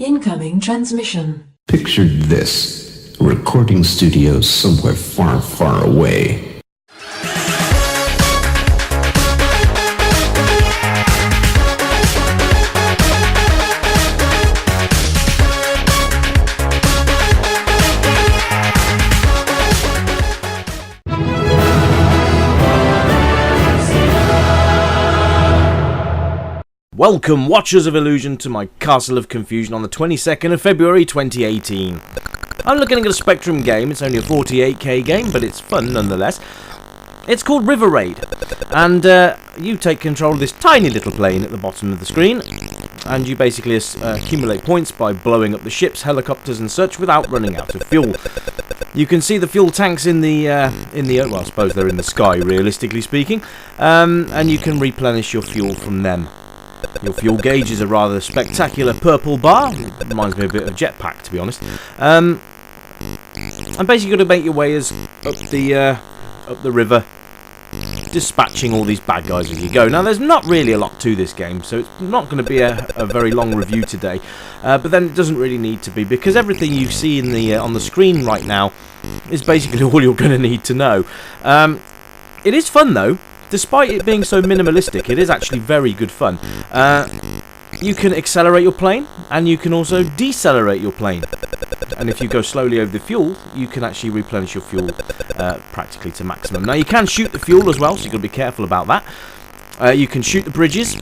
Incoming transmission. Picture this. A recording studio somewhere far, far away. Welcome, Watchers of Illusion, to my Castle of Confusion on the 22nd of February 2018. I'm looking at a Spectrum game. It's only a 48k game, but it's fun nonetheless. It's called River Raid, and you take control of this tiny little plane at the bottom of the screen, and you basically accumulate points by blowing up the ships, helicopters and such without running out of fuel. You can see the fuel tanks in the well, I suppose they're in the sky, realistically speaking, and you can replenish your fuel from them. Your fuel gauge is a rather spectacular purple bar. It reminds me a bit of Jetpack, to be honest. And basically you've got to make your way up the river, dispatching all these bad guys as you go. Now, there's not really a lot to this game, so it's not going to be a very long review today. But then it doesn't really need to be, because everything you see in the on the screen right now is basically all you're going to need to know. It is fun, though. Despite it being so minimalistic, it is actually very good fun. You can accelerate your plane, and you can also decelerate your plane. And if you go slowly over the fuel, you can actually replenish your fuel practically to maximum. Now, you can shoot the fuel as well, so you've got to be careful about that. You can shoot the bridges.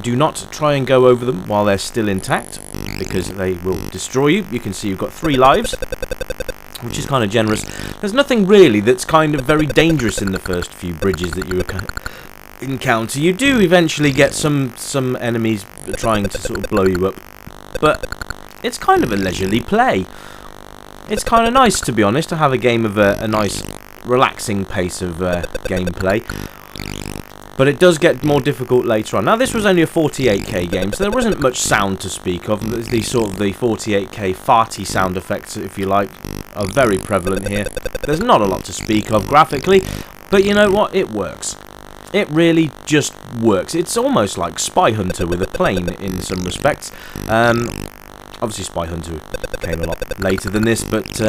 Do not try and go over them while they're still intact, because they will destroy you. You can see you've got 3 lives, which is kind of generous. There's nothing really that's kind of very dangerous in the first few bridges that you encounter. You do eventually get some enemies trying to sort of blow you up, but it's kind of a leisurely play. It's kind of nice, to be honest, to have a game of a nice, relaxing pace of gameplay. But it does get more difficult later on. Now, this was only a 48k game, so there wasn't much sound to speak of. The 48k farty sound effects, if you like, are very prevalent here. There's not a lot to speak of graphically, but you know what? It works. It really just works. It's almost like Spy Hunter with a plane in some respects. Obviously, Spy Hunter came a lot later than this, but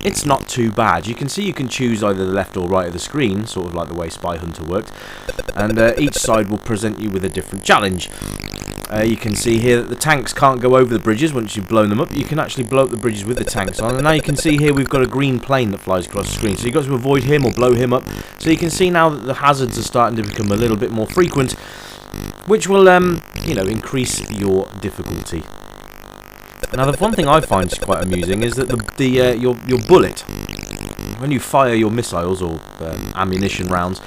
it's not too bad. You can see you can choose either the left or right of the screen, sort of like the way Spy Hunter worked, and each side will present you with a different challenge. You can see here that the tanks can't go over the bridges once you've blown them up. You can actually blow up the bridges with the tanks on, and now you can see here we've got a green plane that flies across the screen, so you've got to avoid him or blow him up. So you can see now that the hazards are starting to become a little bit more frequent, which will, you know, increase your difficulty. Now, the one thing I find is quite amusing is that your bullet, when you fire your missiles or ammunition rounds,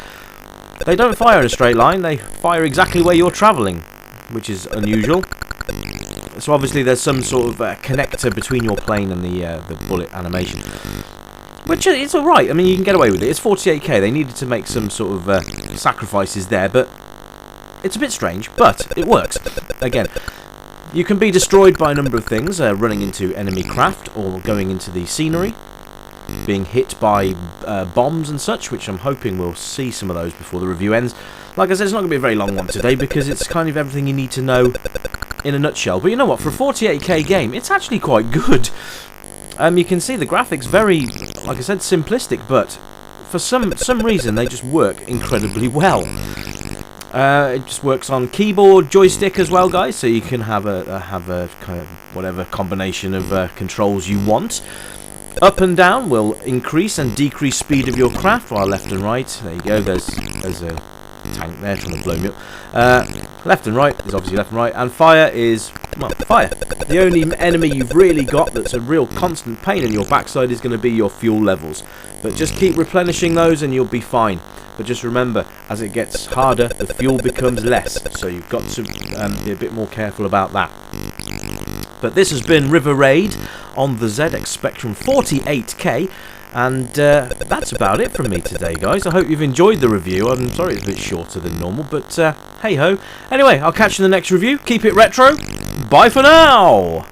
they don't fire in a straight line. They fire exactly where you're travelling, which is unusual. So obviously there's some sort of connector between your plane and the bullet animation, which is alright. I mean, you can get away with it. It's 48k. They needed to make some sort of sacrifices there, but it's a bit strange, but it works. Again, you can be destroyed by a number of things, running into enemy craft or going into the scenery, being hit by bombs and such, which I'm hoping we'll see some of those before the review ends. Like I said, it's not going to be a very long one today because it's kind of everything you need to know in a nutshell. But you know what, for a 48k game, it's actually quite good. You can see the graphics very, like I said, simplistic, but for some reason they just work incredibly well. It just works on keyboard, joystick as well, guys, so you can have a kind of whatever combination of controls you want. Up and down will increase and decrease speed of your craft, while left and right, there you go, there's a tank there trying to blow me up. Left and right is obviously left and right, and fire is, well, fire. The only enemy you've really got that's a real constant pain in your backside is going to be your fuel levels. But just keep replenishing those and you'll be fine. But just remember, as it gets harder, the fuel becomes less, so you've got to be a bit more careful about that. But this has been River Raid on the ZX Spectrum 48k, and that's about it from me today, guys. I hope you've enjoyed the review. I'm sorry it's a bit shorter than normal, but hey-ho. Anyway, I'll catch you in the next review. Keep it retro. Bye for now!